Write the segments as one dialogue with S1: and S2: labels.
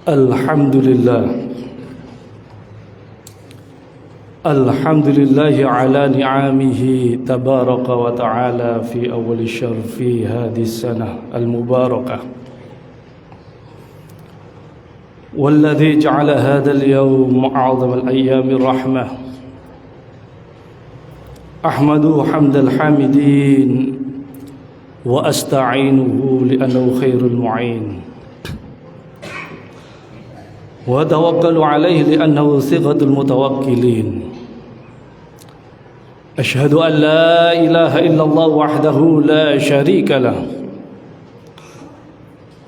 S1: Alhamdulillah ala ni'amihi tabaraka wa ta'ala fi awal syahr fi hadhihi sanah al-mubarakah walladhi ja'ala hadha al-yawm a'zam al-ayyam ar-rahmah ahmadu hamdal hamidin wa asta'inuhu li'annahu khairul mu'in wa tawakkalu alaihi li'annahu sighatul mutawakkilin. Ashhadu an la ilaha illallah wahdahu la syarika lah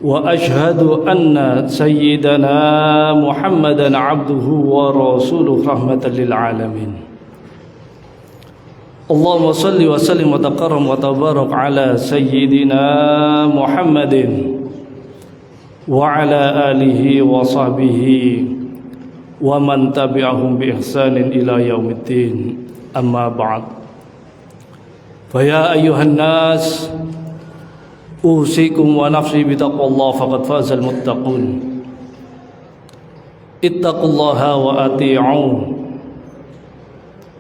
S1: wa ashhadu anna sayyidana Muhammadan abduhu wa rasuluhu rahmatan lil alamin. Allahumma salli wa sallim wa taqarram wa tabarak ala sayyidina Muhammadin wa ala alihi wa sahbihi wa man tabi'ahum bi ihsanin ila yaumiddin. Amma ba'd. Fa ya ayyuhan nas usikum wa nafsi bi taqwallah faqad fazal muttaqun. Ittaqullaha wa ati'un.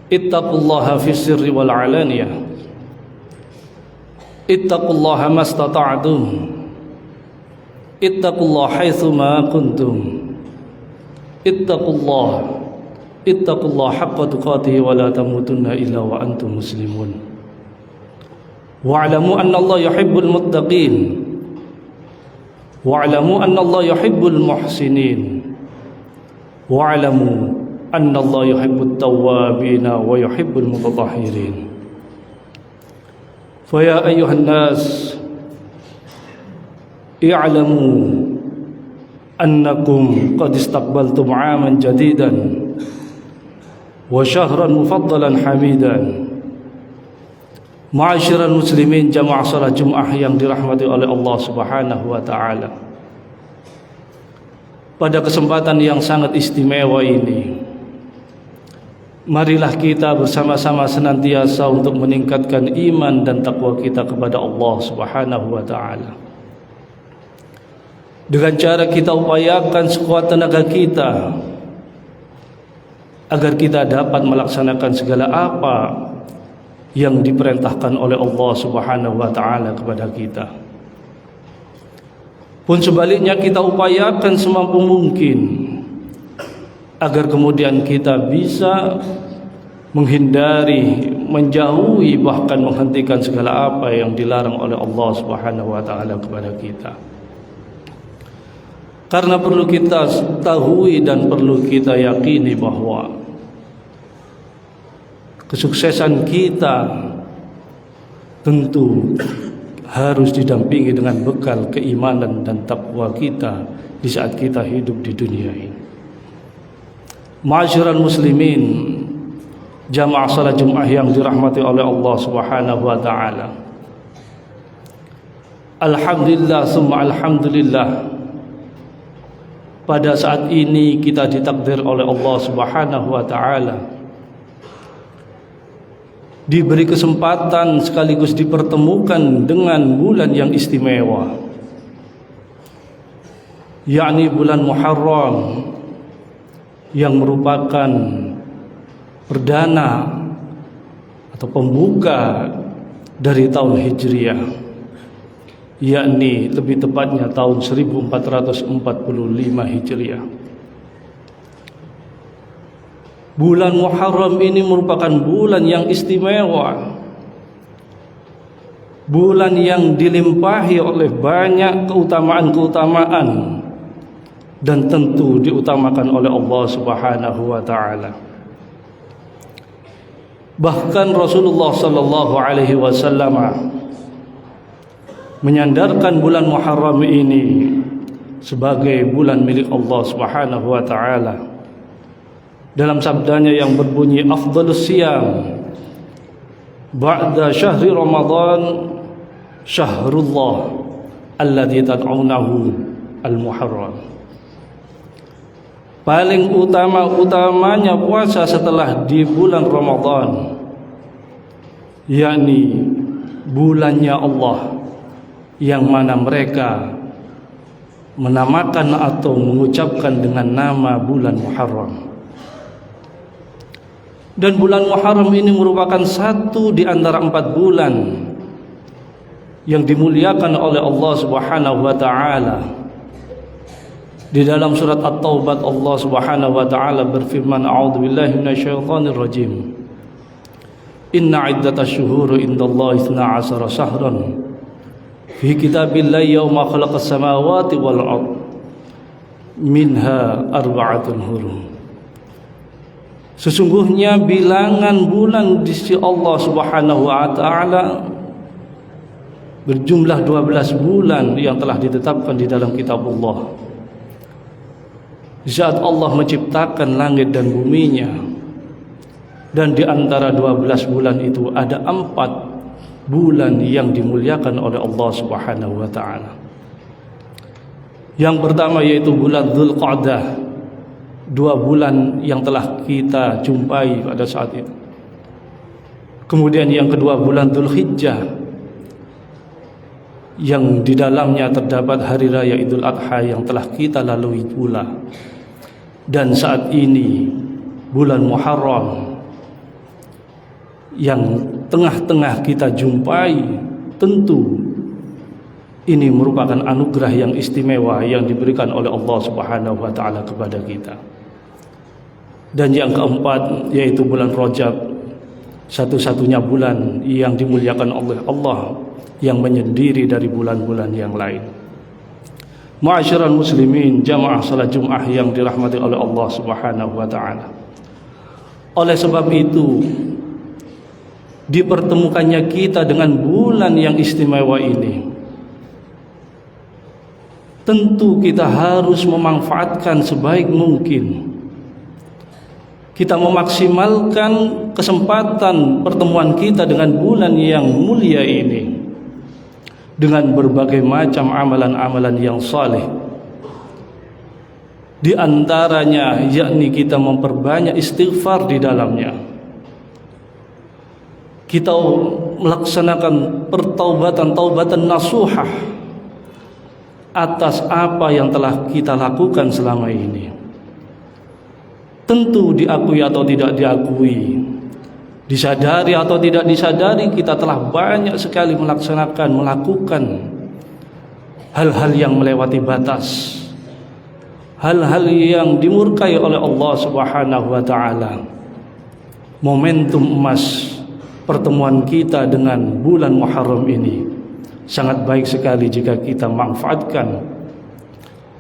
S1: Ittaqullaha fis sirri wal alaniyah. Ittaqullaha mastata'tum. Ittaqullaha haitsu ma kuntum. Ittaqullaha haqqa tuqatih wa la tamutunna illa wa antum muslimun. Wa'lamu anna Allah yuhibbul muttaqin. Wa'lamu anna Allah yuhibbul muhsinin. Wa'lamu anna Allah yuhibbut tawwabin wa yuhibbul mutatahhirin. Fa ya ayyuhan nas i'lamu annakum qad istaqbaltum 'aman jadidan wa syahran mufaddalan hamidan. Ma'asyiral muslimin jamaah salat Jumat yang dirahmati oleh Allah Subhanahu wa taala. Pada kesempatan yang sangat istimewa ini, marilah kita bersama-sama senantiasa untuk meningkatkan iman dan takwa kita kepada Allah Subhanahu wa taala. Dengan cara kita upayakan sekuat tenaga kita agar kita dapat melaksanakan segala apa yang diperintahkan oleh Allah Subhanahu wa taala kepada kita. Pun sebaliknya kita upayakan semampu mungkin agar kemudian kita bisa menghindari, menjauhi, bahkan menghentikan segala apa yang dilarang oleh Allah Subhanahu wa taala kepada kita. Karena perlu kita ketahui dan perlu kita yakini bahwa kesuksesan kita tentu harus didampingi dengan bekal keimanan dan takwa kita di saat kita hidup di dunia ini. Ma'asyiral muslimin, jamaah salat Jumat yang dirahmati oleh Allah Subhanahu wa taala. Alhamdulillah summa alhamdulillah. Pada saat ini kita ditakdir oleh Allah Subhanahu wa taala diberi kesempatan sekaligus dipertemukan dengan bulan yang istimewa, yakni bulan Muharram, yang merupakan perdana atau pembuka dari tahun Hijriah, yakni lebih tepatnya tahun 1445 Hijriah. Bulan Muharram ini merupakan bulan yang istimewa, bulan yang dilimpahi oleh banyak keutamaan-keutamaan dan tentu diutamakan oleh Allah Subhanahu wa taala. Bahkan Rasulullah sallallahu alaihi wasallam menyandarkan bulan Muharram ini sebagai bulan milik Allah Subhanahu wa taala. Dalam sabdanya yang berbunyi afdhalus siyam ba'da syahri Ramadan syahrullah alladzi tad'unahu al-Muharram. Paling utama-utamanya puasa setelah di bulan Ramadan, yakni bulannya Allah, yang mana mereka menamakan atau mengucapkan dengan nama bulan Muharram. Dan bulan Muharram ini merupakan satu di antara 4 bulan yang dimuliakan oleh Allah Subhanahu wa taala. Di dalam surat At-Taubah Allah Subhanahu wa taala berfirman, a'udzubillahi minasyaitonir rajim. Inna iddatash syuhuri indallahi 12 syahran fi kitabillahi yauma khalaqas samawati wal ard minha arba'atun hurum. Sesungguhnya bilangan bulan di sisi Allah Subhanahu wa taala berjumlah 12 bulan yang telah ditetapkan di dalam kitab Allah. Di saat Allah menciptakan langit dan buminya, dan di antara 12 bulan itu ada 4 bulan yang dimuliakan oleh Allah Subhanahu wa taala. Yang pertama yaitu bulan Dzulqa'dah, 2 bulan yang telah kita jumpai pada saat itu. Kemudian yang kedua bulan Dzulhijjah, yang di dalamnya terdapat hari raya Idul Adha yang telah kita lalui pula. Dan saat ini bulan Muharram yang tengah-tengah kita jumpai, tentu ini merupakan anugerah yang istimewa yang diberikan oleh Allah Subhanahu wa taala kepada kita. Dan yang keempat yaitu bulan Rajab, satu-satunya bulan yang dimuliakan oleh Allah yang menyendiri dari bulan-bulan yang lain. Ma'asyiral muslimin, jamaah salat Jumat yang dirahmati oleh Allah Subhanahu wa taala. Oleh sebab itu, dipertemukannya kita dengan bulan yang istimewa ini, tentu kita harus memanfaatkan sebaik mungkin. Kita memaksimalkan kesempatan pertemuan kita dengan bulan yang mulia ini dengan berbagai macam amalan-amalan yang saleh. Di antaranya yakni kita memperbanyak istighfar di dalamnya. Kita melaksanakan pertaubatan nasuhah atas apa yang telah kita lakukan selama ini. Tentu diakui atau tidak diakui, disadari atau tidak disadari, kita telah banyak sekali melakukan hal-hal yang melewati batas, hal-hal yang dimurkai oleh Allah Subhanahu wa taala. Momentum emas pertemuan kita dengan bulan Muharram ini sangat baik sekali jika kita manfaatkan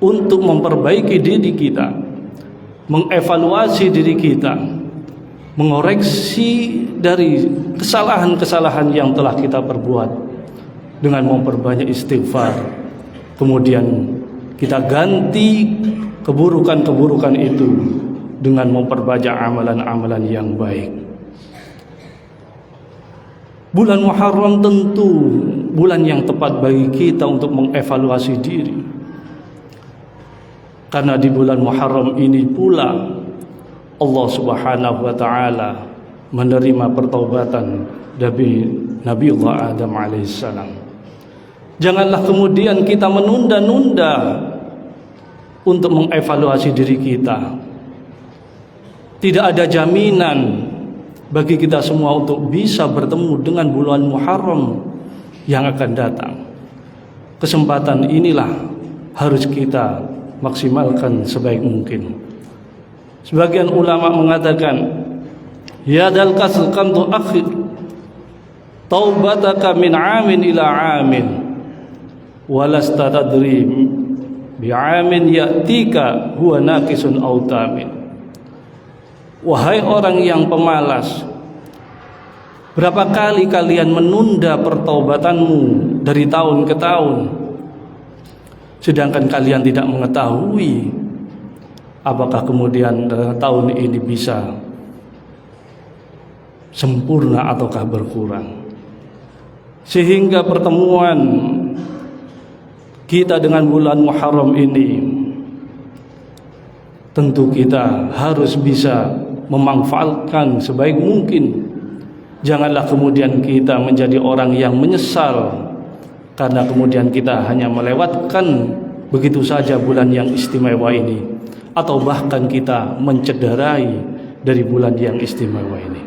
S1: untuk memperbaiki diri kita, mengevaluasi diri kita, mengoreksi dari kesalahan-kesalahan yang telah kita perbuat dengan memperbanyak istighfar. Kemudian kita ganti keburukan-keburukan itu dengan memperbanyak amalan-amalan yang baik. Bulan Muharram tentu bulan yang tepat bagi kita untuk mengevaluasi diri. Karena di bulan Muharram ini pula Allah Subhanahu wa taala menerima pertaubatan dari Nabiullah Adam alaihissalam. Janganlah kemudian kita menunda-nunda untuk mengevaluasi diri kita. Tidak ada jaminan bagi kita semua untuk bisa bertemu dengan bulan Muharram yang akan datang. Kesempatan inilah harus kita maksimalkan sebaik mungkin. Sebagian ulama mengatakan, ya dal kasl kantu akhir taubataka min amin ila amin walasta tadri bi amin ya'tika huwa naqisun aw tamin. Wahai orang yang pemalas, berapa kali kalian menunda pertaubatanmu dari tahun ke tahun, sedangkan kalian tidak mengetahui apakah kemudian tahun ini bisa sempurna ataukah berkurang. Sehingga pertemuan kita dengan bulan Muharram ini, tentu kita harus bisa memanfaatkan sebaik mungkin. Janganlah kemudian kita menjadi orang yang menyesal karena kemudian kita hanya melewatkan begitu saja bulan yang istimewa ini, atau bahkan kita mencederai dari bulan yang istimewa ini.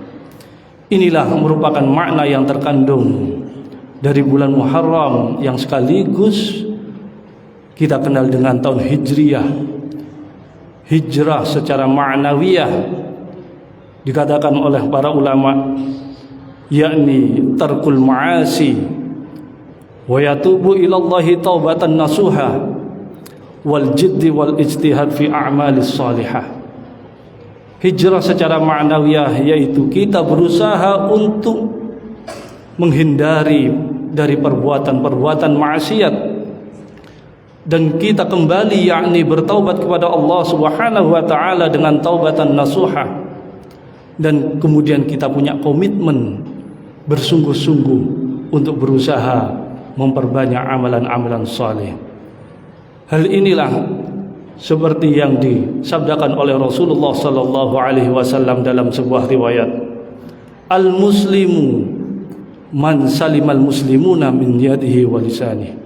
S1: Inilah merupakan makna yang terkandung dari bulan Muharram yang sekaligus kita kenal dengan tahun Hijriyah. Hijrah secara ma'nawiyah dikatakan oleh para ulama, yakni tarkul ma'asi wa yatubu ilallahi taubatan nasuha wal jiddi wal ijtihad fi a'malis salihah. Hijrah secara ma'nawiyah yaitu kita berusaha untuk menghindari dari perbuatan-perbuatan maksiat dan kita kembali, yakni bertaubat kepada Allah Subhanahu wa taala dengan taubatan nasuha, dan kemudian kita punya komitmen bersungguh-sungguh untuk berusaha memperbanyak amalan-amalan saleh. Hal inilah seperti yang disabdakan oleh Rasulullah sallallahu alaihi wasallam dalam sebuah riwayat, al-muslimu man salimal muslimuna min yadihi wa lisanihi.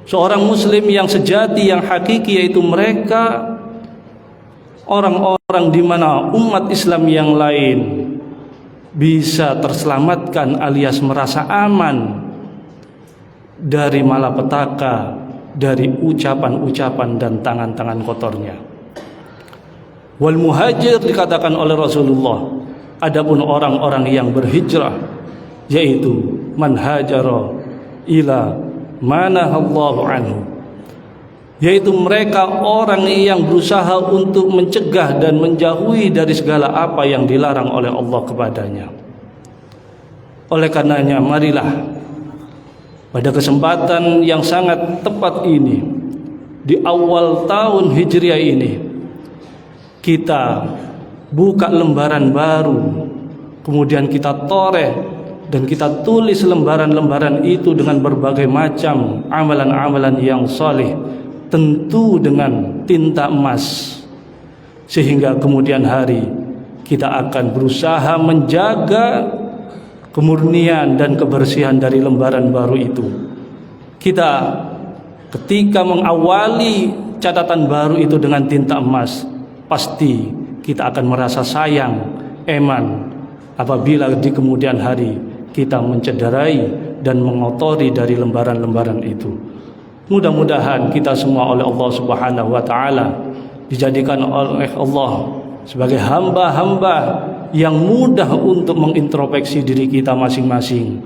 S1: Seorang muslim yang sejati, yang hakiki, yaitu mereka orang-orang di mana umat Islam yang lain bisa terselamatkan alias merasa aman dari malapetaka, dari ucapan-ucapan dan tangan-tangan kotornya. Wal muhajir dikatakan oleh Rasulullah, adapun orang-orang yang berhijrah yaitu man hajara ila manahallahu anhu, yaitu mereka orang yang berusaha untuk mencegah dan menjauhi dari segala apa yang dilarang oleh Allah kepadanya. Oleh karenanya, marilah pada kesempatan yang sangat tepat ini, di awal tahun Hijriah ini, kita buka lembaran baru, kemudian kita toreh dan kita tulis lembaran-lembaran itu dengan berbagai macam amalan-amalan yang saleh, tentu dengan tinta emas, sehingga kemudian hari kita akan berusaha menjaga kemurnian dan kebersihan dari lembaran baru itu. Kita ketika mengawali catatan baru itu dengan tinta emas, pasti kita akan merasa sayang, eman apabila di kemudian hari kita mencederai dan mengotori dari lembaran-lembaran itu. Mudah-mudahan kita semua oleh Allah Subhanahu wa taala dijadikan oleh Allah sebagai hamba-hamba yang mudah untuk mengintrospeksi diri kita masing-masing,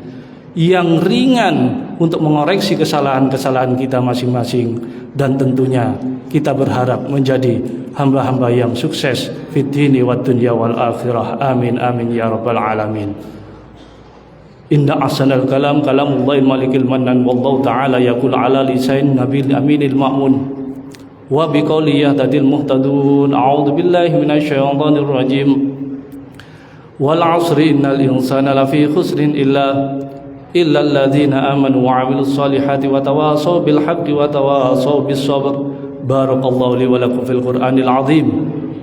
S1: yang ringan untuk mengoreksi kesalahan-kesalahan kita masing-masing, dan tentunya kita berharap menjadi hamba-hamba yang sukses fid dini wad dunya wal akhirah. Amin amin ya rabbal alamin. Inna ahsanal kalam kalamullahil malikil mannan, wallahu ta'ala yaqul ala lisan nabil aminil ma'mun wa biqauli yahtadil muhtadun. A'udzu billahi minasy syaithanir rajim. Wal 'asri innal insana lafi khusrin illa alladzina amanu wa 'amilus solihati wa tawasaw bil haqqi wa tawasaw bis sabr. Barakallahu li wa lakum fil Qur'anil 'azim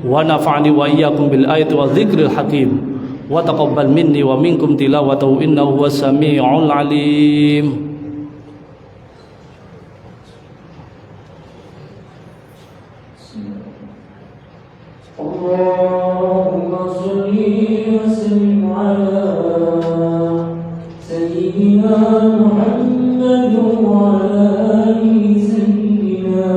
S1: wa nafa'ani wa iyyakum bil ayati wa dzikril hakim. Wa taqabbal minni wa minkum tilawatahu innahu huwas samiul alim. Allahumma shalli wa sallim ala sayyidina Muhammad wa ala ali sayyidina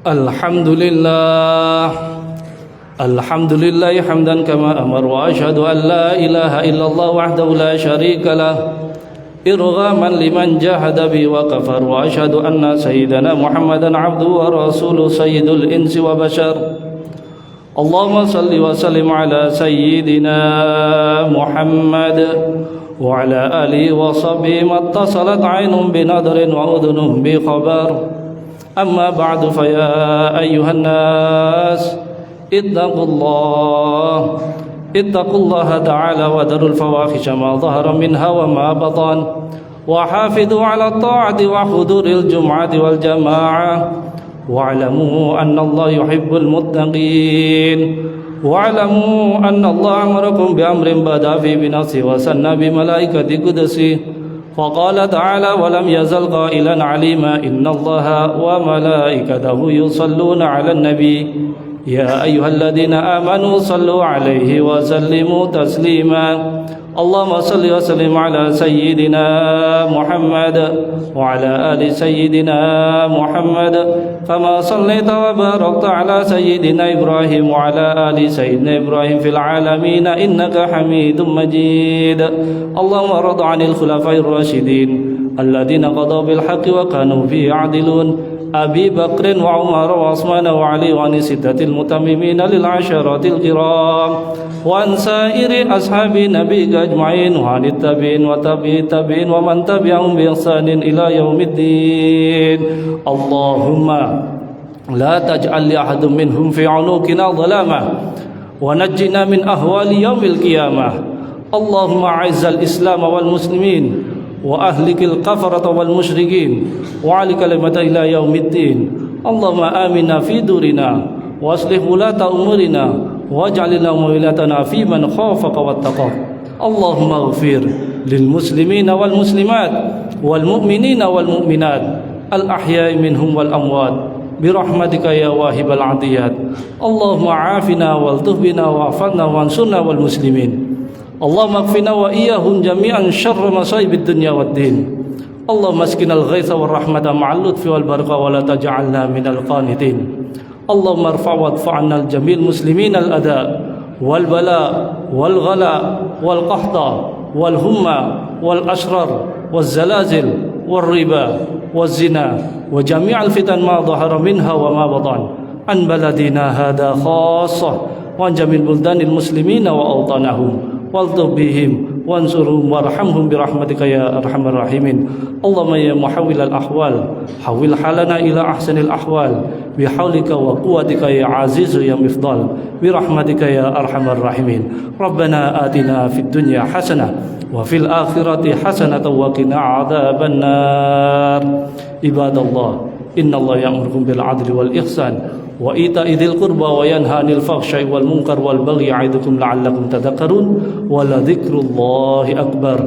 S1: Alhamdulillah, alhamdulillah hamdan kama amar, wa asyhadu an la ilaha illallah wahdahu la syarika lah irghaman liman jahada bi wa kafar, wa asyhadu anna sayyidana Muhammadan abduhu wa rasuluhu sayyidul insi wa bashar. Allahumma salli wa sallim ala sayyidina Muhammad wa ala alihi wa sahbihi mattasalat aynun bi nadrin wa udhunun bi khabar. أما بعد فيا أيها الناس اتقوا الله تعالى وذروا الفواحش ما ظهر منها وما بطن وحافظوا على الطاعة وحضور الجمعة والجماعة واعلموا أن الله يحب المتقين واعلموا أن الله أمركم بأمر بدأ فيه بنفسه وثنى بملائكة قدسه فقال تعالى ولم يزل قائلا عليما إن الله وملائكته يصلون على النبي يا أيها الذين آمنوا صلوا عليه وسلموا تسليما اللهم صل وسلم على سيدنا محمد وعلى آل سيدنا محمد كما صليت وباركت على سيدنا إبراهيم وعلى آل سيدنا إبراهيم في العالمين إنك حميد مجيد اللهم ارض عن الخلفاء الراشدين الذين قضوا بالحق وكانوا فيه يعدلون أبي بكر وعمر وعثمان وعلي وعن الستة المتممين للعشرة الكرام وعن سائر أصحاب نبيك أجمعين وعن التابعين وتابعي التابعين ومن تبعهم بإحسان إلى يوم الدين اللهم لا تجعل لأحد منهم في عنقنا ظلاما ونجنا من أهوال يوم القيامة اللهم أعز الإسلام والمسلمين وأهلك الكفرة والمشركين وعلى كلمة إلى يوم الدين اللهم آمنا في دورنا وأصلح ولاة أمورنا واجعل لنا ولايتنا في من خافك واتقاك اللهم اغفر للمسلمين والمسلمات والمؤمنين والمؤمنات الأحياء منهم والأموات برحمتك يا واهب العطيات اللهم عافنا والطف بنا واحفظنا وانصرنا والمسلمين اللهم اكفنا وإياهم جميعا شر مصائب الدنيا والدين اللهم اسقنا الغيث والرحمة مع اللطف والبركة ولا تجعلنا من القانتين اللهم ارفع وادفع عنا الجميع المسلمين الأذى والبلاء والغلاء والقحط والهمة والأشرار والزلازل والربا والزنا وجميع الفتن ما ظهر منها وما بطن عن بلدنا هذا خاصة وعن جميع بلدان المسلمين وأوطانهم والطف بهم وانصرهم وارحمهم برحمتك يا أرحم الراحمين اللهم يا محول الأحوال حول حالنا إلى أحسن الأحوال بحولك وقوتك يا عزيز يا مفضل برحمتك يا أرحم الراحمين ربنا آتنا في الدنيا حسنة وفي الآخرة حسنة وقنا عذاب النار عباد الله إن الله يأمركم بالعدل والإحسان وإيتاء ذي القربى وينهى عن الفحشاء والمنكر والبغي يعظكم لعلكم تذكرون ولذكر الله أكبر